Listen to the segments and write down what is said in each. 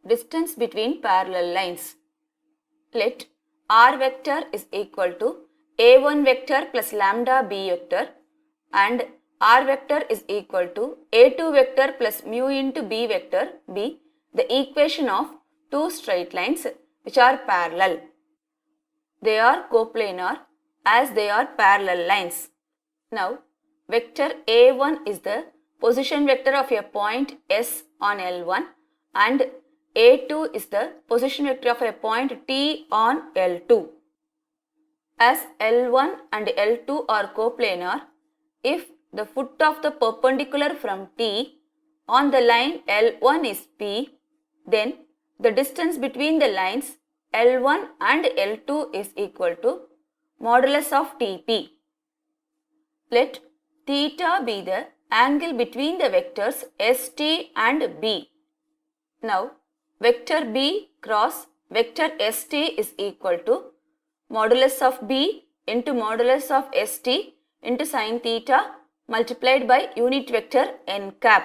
distance between parallel lines. Let r vector is equal to a1 vector plus lambda b vector and r vector is equal to a2 vector plus mu into b vector be the equation of two straight lines which are parallel. They are coplanar as they are parallel lines. Now, vector a1 is the position vector of a point S on L1 and a2 is the position vector of a point T on L2. As L1 and L2 are coplanar, if the foot of the perpendicular from T on the line L1 is P, then the distance between the lines L1 and L2 is equal to modulus of Tp. Let theta be the angle between the vectors ST and B. Now, vector B cross vector ST is equal to modulus of B into modulus of ST into sin theta multiplied by unit vector n cap.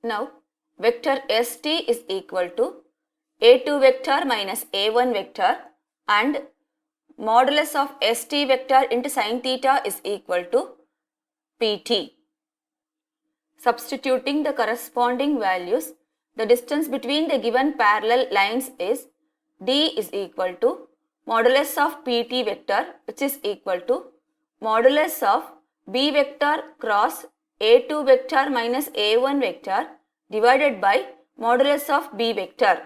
Now, vector ST is equal to a2 vector minus a1 vector and modulus of ST vector into sin theta is equal to Pt. Substituting the corresponding values, the distance between the given parallel lines is d is equal to modulus of Pt vector, which is equal to modulus of b vector cross a2 vector minus a1 vector divided by modulus of b vector.